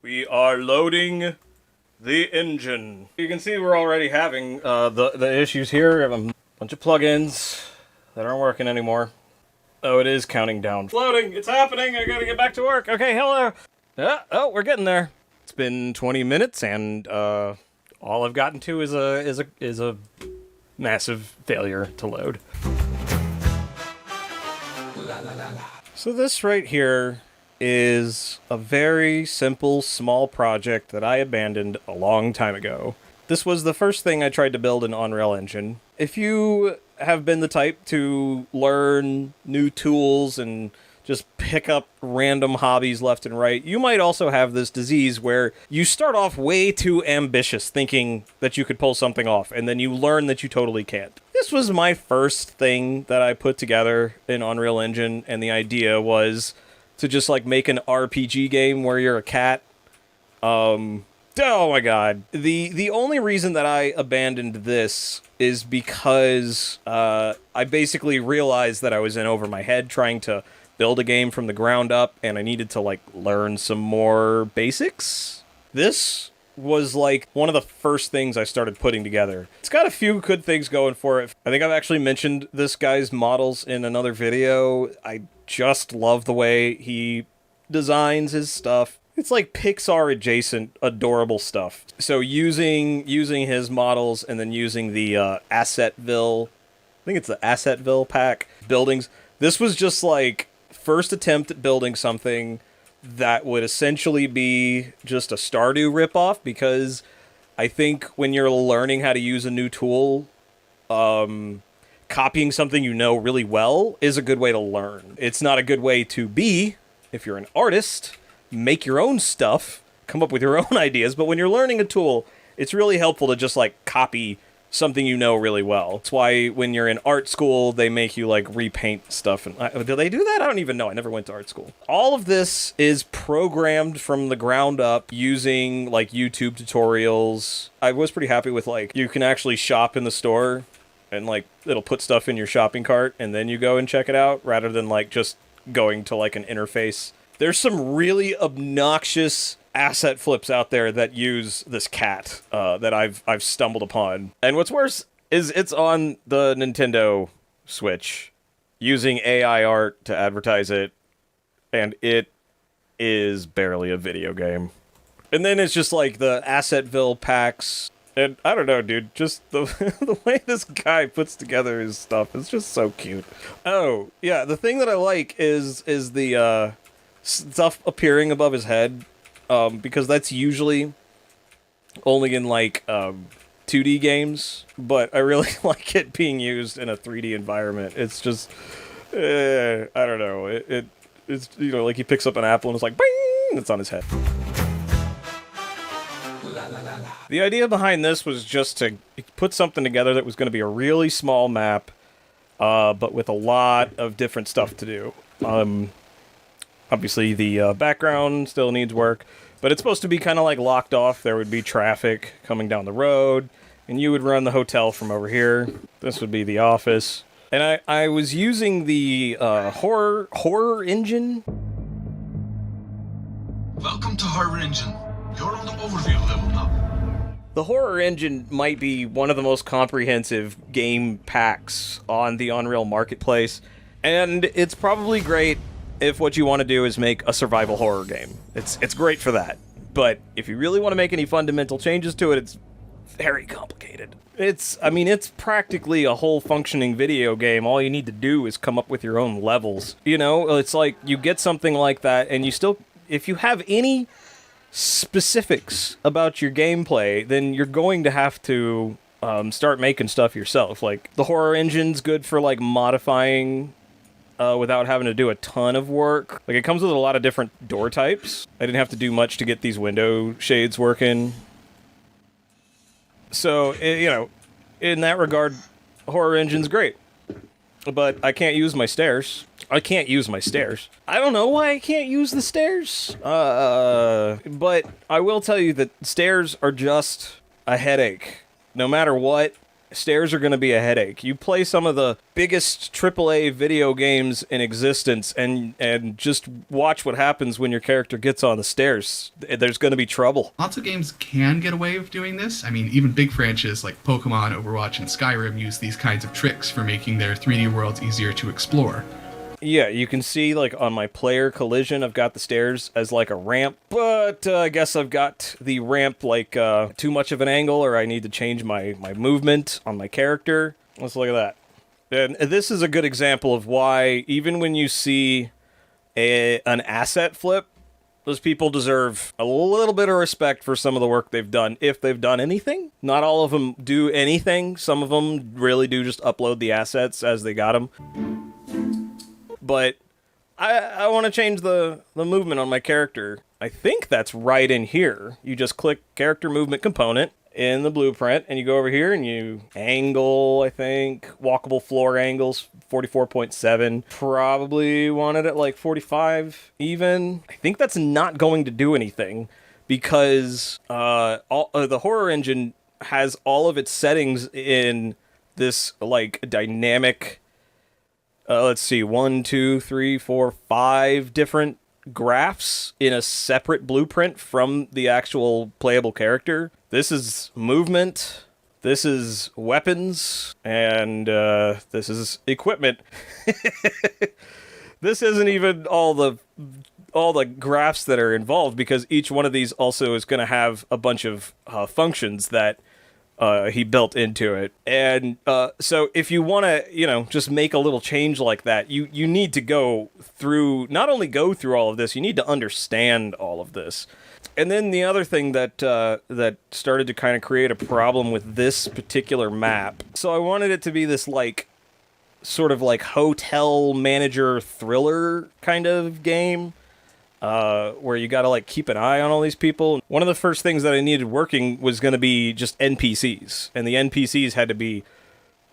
We are loading the engine. You can see we're already having the issues here. We have a bunch of plugins that aren't working anymore. Oh, it is counting down. It's loading. It's happening. I gotta get back to work. Okay, hello. Oh, we're getting there. It's been 20 minutes, and all I've gotten to is a massive failure to load. So this right here is a very simple, small project that I abandoned a long time ago. This was the first thing I tried to build in Unreal Engine. If you have been the type to learn new tools and just pick up random hobbies left and right, you might also have this disease where you start off way too ambitious, thinking that you could pull something off, and then you learn that you totally can't. This was my first thing that I put together in Unreal Engine, and the idea was to just like make an RPG game where you're a cat. Oh my god. The only reason that I abandoned this is because I basically realized that I was in over my head trying to build a game from the ground up, and I needed to like learn some more basics. This was like one of the first things I started putting together. It's got a few good things going for it. I think I've actually mentioned this guy's models in another video. I just love the way he designs his stuff. It's like Pixar adjacent adorable stuff. So using his models and then using the Assetville, I think it's the Assetville pack buildings. This was just like first attempt at building something that would essentially be just a Stardew ripoff, because I think when you're learning how to use a new tool, copying something you know really well is a good way to learn. It's not a good way to be, if you're an artist, make your own stuff, come up with your own ideas, but when you're learning a tool, it's really helpful to just like copy something you know really well. That's why when you're in art school, they make you like repaint stuff. And do they do that? I don't even know. I never went to art school. All of this is programmed from the ground up using like YouTube tutorials. I was pretty happy with like, you can actually shop in the store and like it'll put stuff in your shopping cart and then you go and check it out rather than like just going to like an interface. There's some really obnoxious asset flips out there that use this cat that I've stumbled upon. And what's worse is it's on the Nintendo Switch using AI art to advertise it, and it is barely a video game. And then it's just like the Assetville packs, and I don't know, dude, just the the way this guy puts together his stuff is just so cute. Oh, yeah, the thing that I like is the stuff appearing above his head. Because that's usually only in, like, 2D games, but I really like it being used in a 3D environment. It's just, I don't know, it's, you know, like he picks up an apple and it's like, bing, it's on his head. The idea behind this was just to put something together that was going to be a really small map, but with a lot of different stuff to do. Obviously, the background still needs work, but it's supposed to be kind of like locked off. There would be traffic coming down the road, and you would run the hotel from over here. This would be the office. And I was using the horror engine. Welcome to Horror Engine. You're on the overview level now. The horror engine might be one of the most comprehensive game packs on the Unreal Marketplace, and it's probably great if what you want to do is make a survival horror game. It's great for that. But if you really want to make any fundamental changes to it, it's very complicated. I mean, it's practically a whole functioning video game. All you need to do is come up with your own levels. You know, it's like you get something like that, and you still, if you have any specifics about your gameplay, then you're going to have to start making stuff yourself. Like, the horror engine's good for, like, modifying without having to do a ton of work. Like, it comes with a lot of different door types. I didn't have to do much to get these window shades working. So, you know, in that regard, Horror Engine's great. But I can't use my stairs. I don't know why I can't use the stairs. But I will tell you that stairs are just a headache. No matter what, stairs are going to be a headache. You play some of the biggest AAA video games in existence and just watch what happens when your character gets on the stairs. There's going to be trouble. Lots of games can get away with doing this. I mean, even big franchises like Pokemon, Overwatch, and Skyrim use these kinds of tricks for making their 3D worlds easier to explore. Yeah, you can see, like, on my player collision, I've got the stairs as, like, a ramp, but I guess I've got the ramp, like, too much of an angle, or I need to change my movement on my character. Let's look at that. And this is a good example of why, even when you see an asset flip, those people deserve a little bit of respect for some of the work they've done, if they've done anything. Not all of them do anything. Some of them really do just upload the assets as they got them. But I want to change the movement on my character. I think that's right in here. You just click character movement component in the blueprint, and you go over here and you angle, I think, walkable floor angles, 44.7. Probably want it at like 45 even. I think that's not going to do anything because the horror engine has all of its settings in this like dynamic... let's see, 1, 2, 3, 4, 5 different graphs in a separate blueprint from the actual playable character. This is movement, this is weapons, and this is equipment. This isn't even all the graphs that are involved, because each one of these also is going to have a bunch of functions that he built into it. And so if you want to, just make a little change like that, you need to not only go through all of this, you need to understand all of this. And then the other thing that started to kind of create a problem with this particular map. So I wanted it to be this sort of hotel manager thriller kind of game. Where you gotta keep an eye on all these people. One of the first things that I needed working was gonna be just NPCs, and the NPCs had to be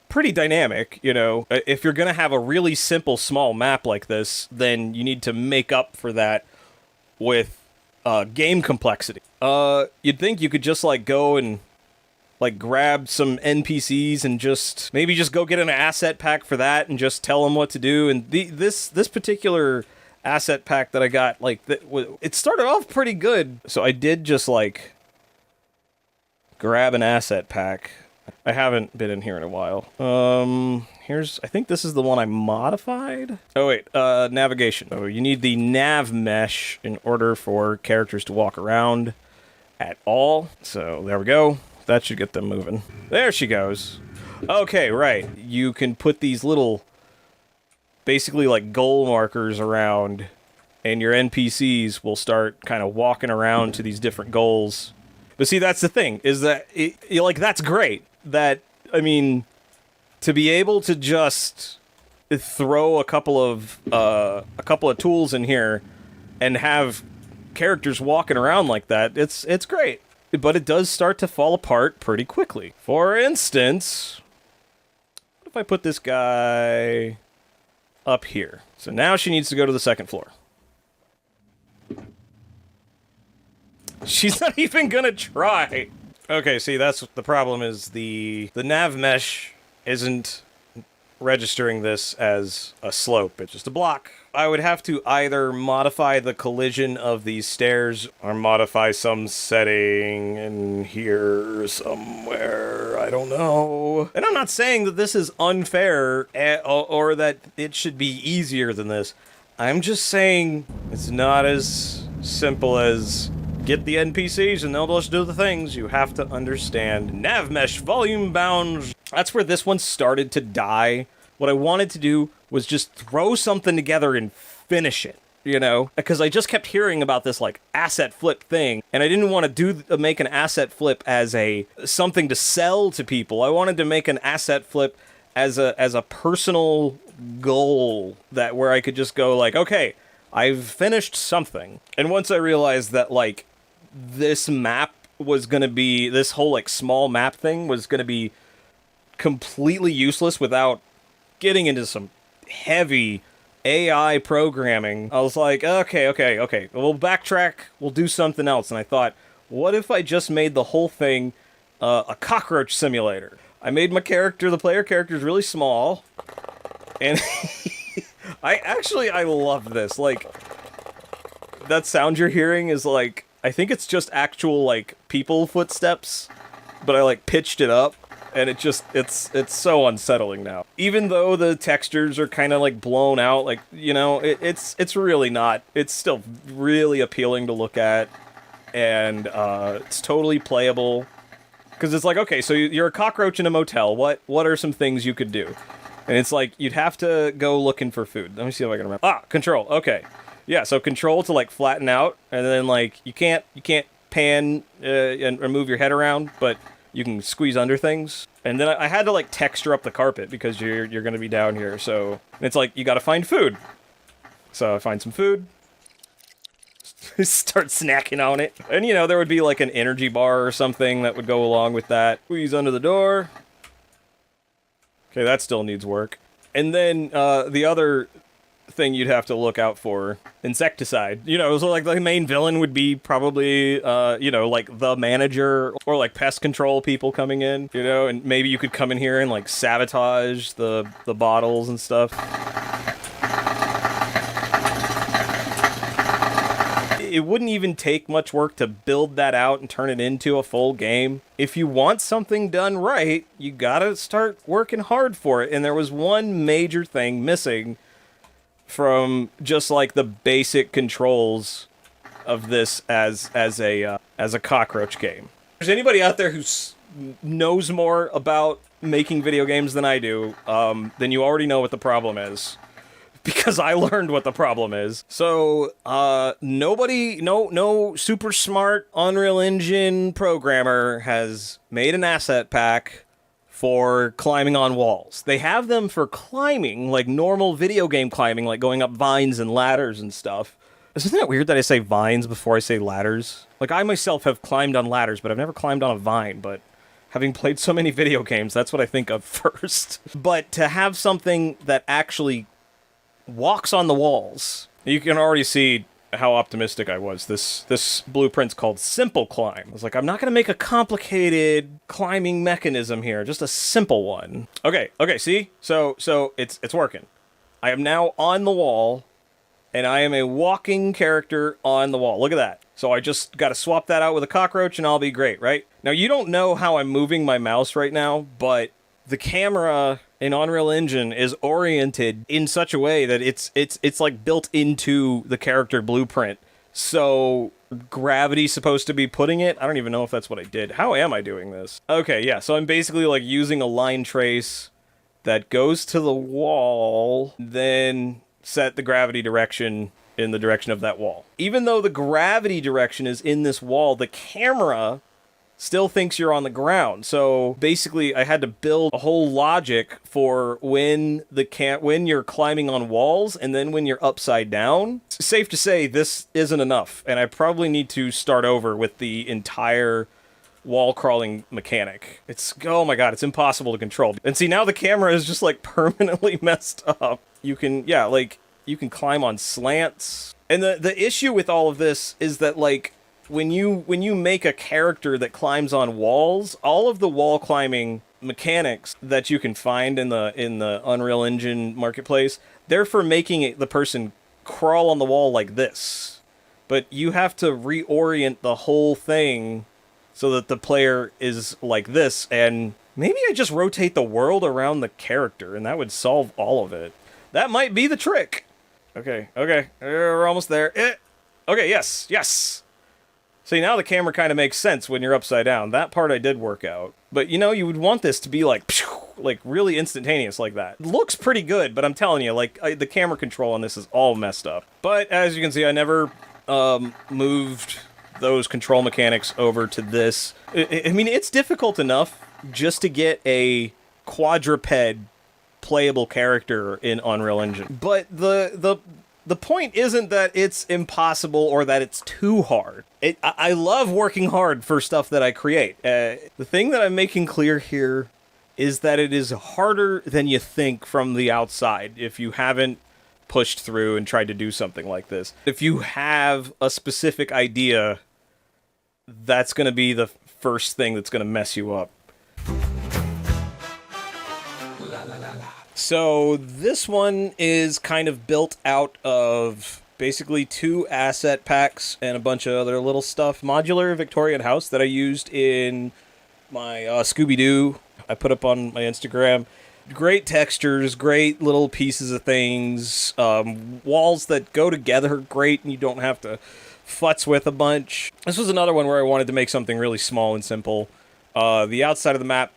pretty dynamic. If you're gonna have a really simple small map like this, then you need to make up for that with game complexity. You'd think you could just go and grab some NPCs and just go get an asset pack for that and just tell them what to do. And this particular asset pack that I got, it started off pretty good. So I did just grab an asset pack. I haven't been in here in a while. I think this is the one I modified. Oh wait, navigation. Oh, you need the nav mesh in order for characters to walk around at all. So there we go. That should get them moving. There she goes. Okay, right. You can put these little basically goal markers around, and your NPCs will start kind of walking around to these different goals. But see, that's the thing, is that that's great. To be able to just throw a couple of tools in here and have characters walking around like that, it's great. But it does start to fall apart pretty quickly. For instance, what if I put this guy up here? So now she needs to go to the second floor. She's not even gonna try. Okay, see, that's the problem, is the nav mesh isn't registering this as a slope. It's just a block. I would have to either modify the collision of these stairs or modify some setting in here somewhere. I don't know. And I'm not saying that this is unfair or that it should be easier than this. I'm just saying it's not as simple as get the NPCs and they'll just do the things. You have to understand nav mesh volume bounds. That's where this one started to die. What I wanted to do was just throw something together and finish it, because I just kept hearing about this asset flip thing, and I didn't want to make an asset flip as something to sell to people. I wanted to make an asset flip as a personal goal where I could just go okay, I've finished something. And once I realized that this map was going to be, this whole small map thing was going to be completely useless without getting into some heavy AI programming, I was like, okay, we'll backtrack, we'll do something else. And I thought, what if I just made the whole thing a cockroach simulator? I made my character, the player character, is really small. And I love this. Like, that sound you're hearing is like, I think it's just actual, like, people footsteps, but I, like, pitched it up, and it's so unsettling now. Even though the textures are kind of, like, blown out, like, you know, it's really not. It's still really appealing to look at, and it's totally playable. Because it's like, okay, so you're a cockroach in a motel. What are some things you could do? And it's like, you'd have to go looking for food. Let me see if I can remember. Control. Okay. Yeah, so control to, like, flatten out, and then, like, you can't pan and move your head around, but you can squeeze under things. And then I had to, like, texture up the carpet because you're going to be down here, so... And it's like, you gotta find food. So I find some food. Start snacking on it. And, you know, there would be, like, an energy bar or something that would go along with that. Squeeze under the door. Okay, that still needs work. And then, the other thing you'd have to look out for, insecticide. You know, so, like, the main villain would be probably, you know, like, the manager, or, like, pest control people coming in, you know, and maybe you could come in here and, like, sabotage the bottles and stuff. It wouldn't even take much work to build that out and turn it into a full game. If you want something done right, you gotta start working hard for it. And there was one major thing missing from just like the basic controls of this as a cockroach game. If there's anybody out there who knows more about making video games than I do, then you already know what the problem is. Because I learned what the problem is. So, no super smart Unreal Engine programmer has made an asset pack for climbing on walls. They have them for climbing, like normal video game climbing, like going up vines and ladders and stuff. Isn't it weird that I say vines before I say ladders? Like, I myself have climbed on ladders, but I've never climbed on a vine, but... Having played so many video games, that's what I think of first. But to have something that actually walks on the walls. You can already see how optimistic I was. This blueprint's called Simple Climb. I was like, I'm not going to make a complicated climbing mechanism here, just a simple one. Okay, see? So it's working. I am now on the wall, and I am a walking character on the wall. Look at that. So I just got to swap that out with a cockroach, and I'll be great, right? Now, you don't know how I'm moving my mouse right now, but the camera in Unreal Engine is oriented in such a way that it's like built into the character blueprint. So gravity's supposed to be putting it. I don't even know if that's what I did. How am I doing this? Okay, yeah, so I'm basically like using a line trace that goes to the wall, then set the gravity direction in the direction of that wall. Even though the gravity direction is in this wall, the camera still thinks you're on the ground. So basically, I had to build a whole logic for when you're climbing on walls and then when you're upside down. It's safe to say this isn't enough, and I probably need to start over with the entire wall crawling mechanic. Oh my god, it's impossible to control. And see, now the camera is just like permanently messed up. You can climb on slants. And the issue with all of this is that, like, when you make a character that climbs on walls, all of the wall climbing mechanics that you can find in the Unreal Engine marketplace, they're for making the person crawl on the wall like this. But you have to reorient the whole thing so that the player is like this, and maybe I just rotate the world around the character, and that would solve all of it. That might be the trick. Okay, we're almost there. Okay, yes. See, now the camera kind of makes sense when you're upside down. That part I did work out. But, you know, you would want this to be like really instantaneous like that. It looks pretty good, but I'm telling you, like, the camera control on this is all messed up. But, as you can see, I never moved those control mechanics over to this. I mean, it's difficult enough just to get a quadruped playable character in Unreal Engine. But the point isn't that it's impossible or that it's too hard. I love working hard for stuff that I create. The thing that I'm making clear here is that it is harder than you think from the outside if you haven't pushed through and tried to do something like this. If you have a specific idea, that's going to be the first thing that's going to mess you up. So this one is kind of built out of basically 2 asset packs and a bunch of other little stuff. Modular Victorian house that I used in my Scooby-Doo. I put up on my Instagram. Great textures, great little pieces of things, walls that go together great and you don't have to futz with a bunch. This was another one where I wanted to make something really small and simple. The outside of the map,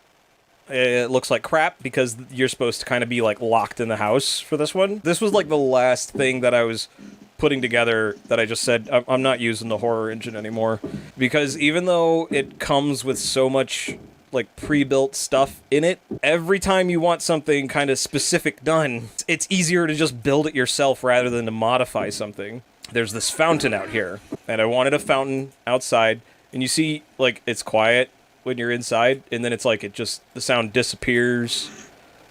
it looks like crap because you're supposed to kind of be like locked in the house for this one. This was like the last thing that I was putting together that I just said, I'm not using the horror engine anymore. Because even though it comes with so much like pre-built stuff in it, every time you want something kind of specific done, it's easier to just build it yourself rather than to modify something. There's this fountain out here, and I wanted a fountain outside, and you see, like, it's quiet when you're inside, and then it's like the sound disappears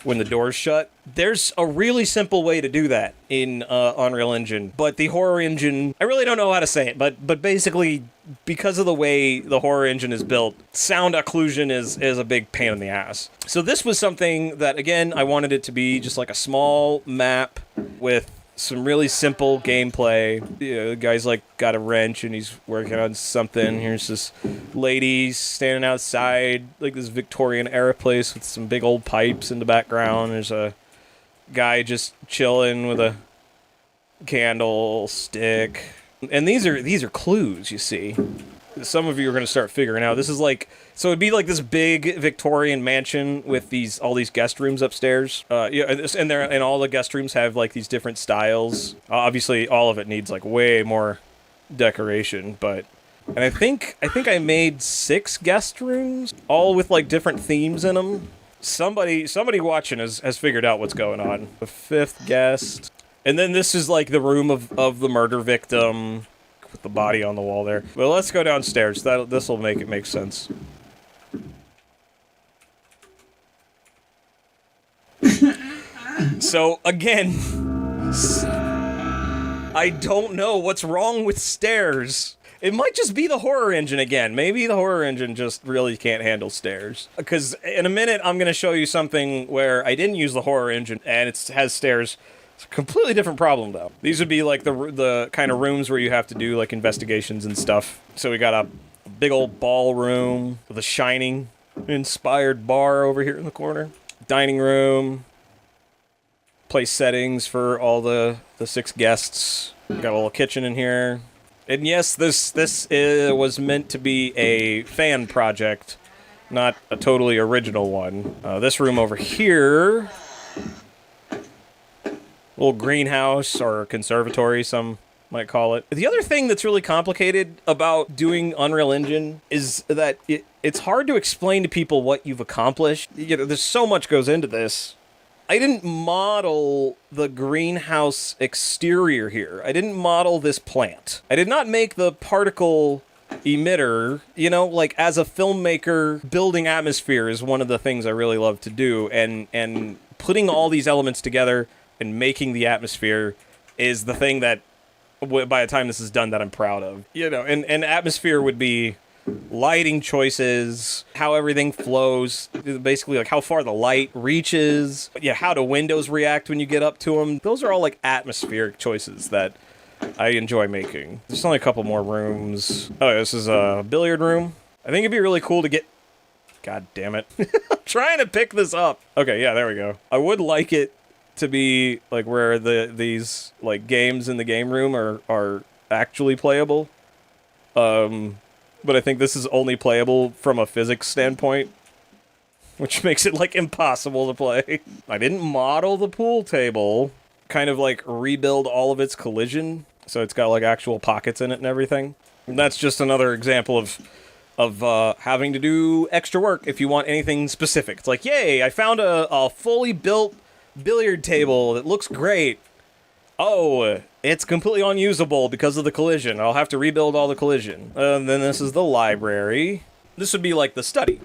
when the door's shut. There's a really simple way to do that in Unreal Engine, but the horror engine, I really don't know how to say it, but basically, because of the way the horror engine is built, sound occlusion is a big pain in the ass. So this was something that, again, I wanted it to be just like a small map with some really simple gameplay. The guy's like got a wrench and he's working on something. Here's this lady standing outside like this Victorian era place with some big old pipes in the background. There's a guy just chilling with a candlestick. And these are clues, you see. Some of you are going to start figuring out. This is like, so it'd be like this big Victorian mansion with all these guest rooms upstairs. And all the guest rooms have like these different styles. Obviously, all of it needs like way more decoration, and I think I made 6 guest rooms, all with like different themes in them. Somebody watching has figured out what's going on. The 5th guest. And then this is like the room of the murder victim with the body on the wall there. Well, let's go downstairs. This will make it make sense. So, again, I don't know what's wrong with stairs. It might just be the horror engine again. Maybe the horror engine just really can't handle stairs. Because in a minute, I'm going to show you something where I didn't use the horror engine, and it has stairs. It's a completely different problem, though. These would be like the kind of rooms where you have to do like investigations and stuff. So we got a big old ballroom with a Shining inspired bar over here in the corner. Dining room. Place settings for all the 6 guests. We got a little kitchen in here. And yes, this was meant to be a fan project, not a totally original one. This room over here, little greenhouse or conservatory, some might call it. The other thing that's really complicated about doing Unreal Engine is that it's hard to explain to people what you've accomplished. There's so much goes into this. I didn't model the greenhouse exterior here. I didn't model this plant. I did not make the particle emitter. Like as a filmmaker, building atmosphere is one of the things I really love to do, and putting all these elements together and making the atmosphere is the thing that, by the time this is done, that I'm proud of. And atmosphere would be lighting choices, how everything flows, basically like how far the light reaches, how do windows react when you get up to them. Those are all like atmospheric choices that I enjoy making. There's only a couple more rooms. Oh, this is a billiard room. I think it'd be really cool to get... God damn it. I'm trying to pick this up. Okay, yeah, there we go. I would like it to be like where these like games in the game room are actually playable. But I think this is only playable from a physics standpoint, which makes it like impossible to play. I didn't model the pool table, kind of like rebuild all of its collision, so it's got like actual pockets in it and everything. And that's just another example of having to do extra work if you want anything specific. It's like, yay, I found a fully built billiard table that looks great. Oh, it's completely unusable because of the collision. I'll have to rebuild all the collision. And then this is the library. This would be like the study.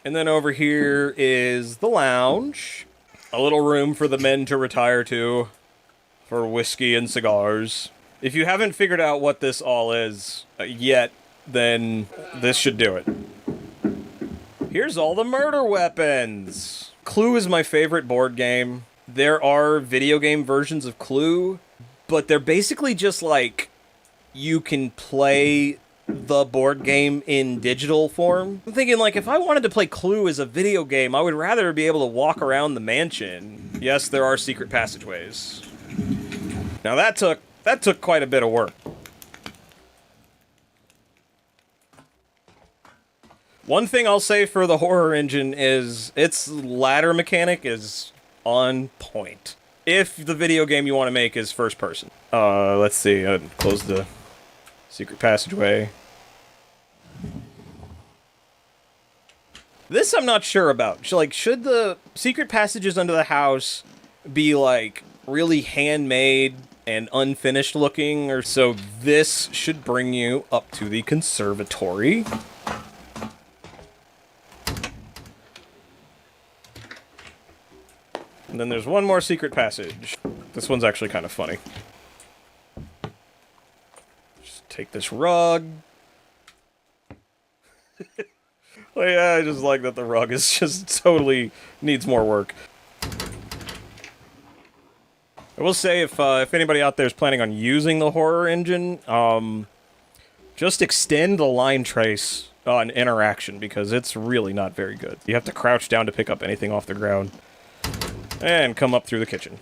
And then over here is the lounge. A little room for the men to retire to for whiskey and cigars. If you haven't figured out what this all is yet, then this should do it. Here's all the murder weapons. Clue is my favorite board game. there are video game versions of Clue, but they're basically just like you can play the board game in digital form. I'm thinking, like, if I wanted to play Clue as a video game, I would rather be able to walk around the mansion. Yes, there are secret passageways. Now that took quite a bit of work. One thing I'll say for the horror engine is its ladder mechanic is on point. If the video game you want to make is first person. Let's see. Close the secret passageway. This I'm not sure about. Like, should the secret passages under the house be, like, really handmade and unfinished looking? Or so this should bring you up to the conservatory. And then there's one more secret passage. This one's actually kind of funny. Just take this rug. Well, yeah, I just like that the rug is just totally needs more work. I will say, if anybody out there is planning on using the horror engine, just extend the line trace on interaction, because it's really not very good. You have to crouch down to pick up anything off the ground. And come up through the kitchen.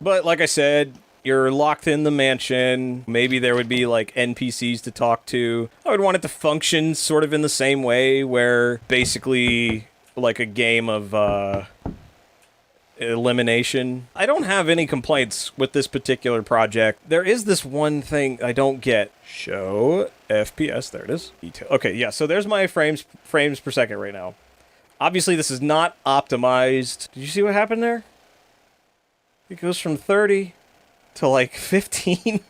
But like I said, you're locked in the mansion. Maybe there would be like NPCs to talk to. I would want it to function sort of in the same way, where basically like a game of elimination. I don't have any complaints with this particular project. There is this one thing I don't get. Show FPS, there it is. Detail. Okay, yeah, so there's my frames per second right now. Obviously this is not optimized. Did you see what happened there? It goes from 30 to like 15.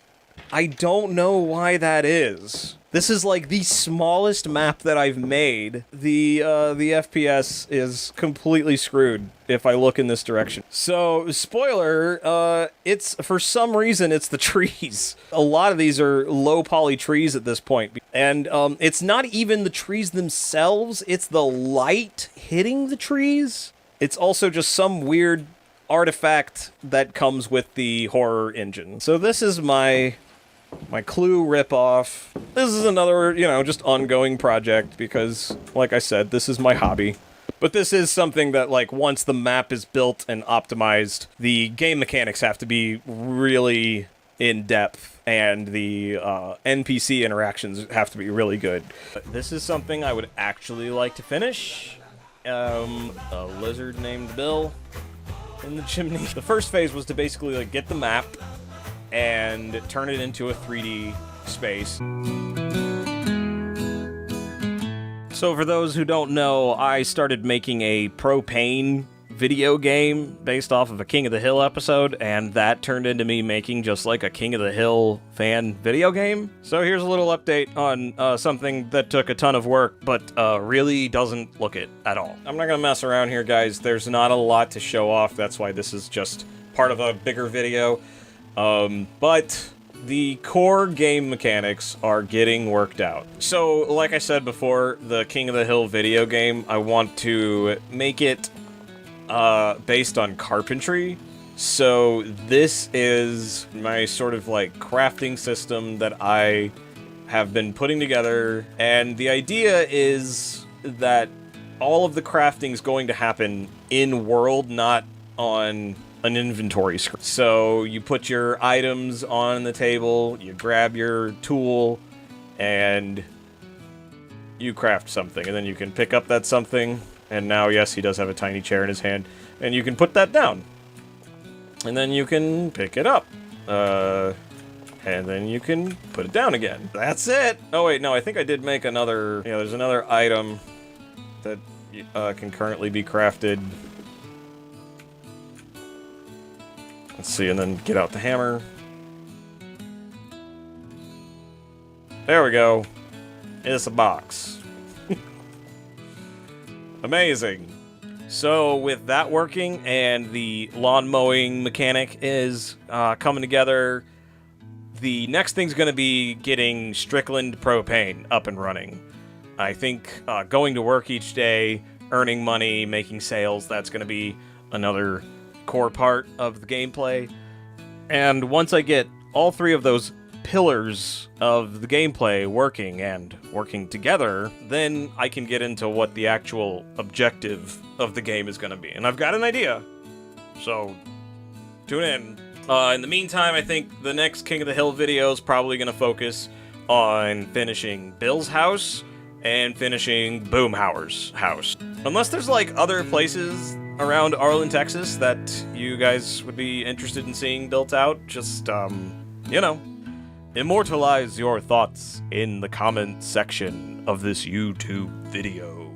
I don't know why that is. This is like the smallest map that I've made. The FPS is completely screwed if I look in this direction. So, spoiler, it's, for some reason, it's the trees. A lot of these are low poly trees at this point. And it's not even the trees themselves, it's the light hitting the trees. It's also just some weird artifact that comes with the horror engine. So this is my Clue ripoff. This is another, just ongoing project because, like I said, this is my hobby. But this is something that, like, once the map is built and optimized, the game mechanics have to be really in-depth, and the NPC interactions have to be really good. But this is something I would actually like to finish. A lizard named Bill in the chimney. The first phase was to basically, like, get the map and turn it into a 3D space. So for those who don't know, I started making a propane video game based off of a King of the Hill episode, and that turned into me making just like a King of the Hill fan video game. So here's a little update on something that took a ton of work, but really doesn't look it at all. I'm not gonna mess around here, guys. There's not a lot to show off. That's why this is just part of a bigger video. But the core game mechanics are getting worked out. So, like I said before, the King of the Hill video game, I want to make it based on carpentry. So this is my sort of like crafting system that I have been putting together, and the idea is that all of the crafting is going to happen in-world, not on an inventory screen. So you put your items on the table, you grab your tool, and you craft something, and then you can pick up that something, and now, yes, he does have a tiny chair in his hand, and you can put that down. And then you can pick it up. And then you can put it down again. That's it! Oh wait, no, I think I did make another, there's another item that can currently be crafted. Let's see, and then get out the hammer. There we go. It's a box. Amazing. So with that working and the lawn mowing mechanic is coming together, the next thing's going to be getting Strickland Propane up and running. I think going to work each day, earning money, making sales, that's going to be another core part of the gameplay. And once I get all three of those pillars of the gameplay working together, then I can get into what the actual objective of the game is going to be. And I've got an idea, so tune in. In the meantime, I think the next King of the Hill video is probably going to focus on finishing Bill's house and finishing Boomhauer's house. Unless there's like other places around Arlen, Texas that you guys would be interested in seeing built out, just, immortalize your thoughts in the comment section of this YouTube video.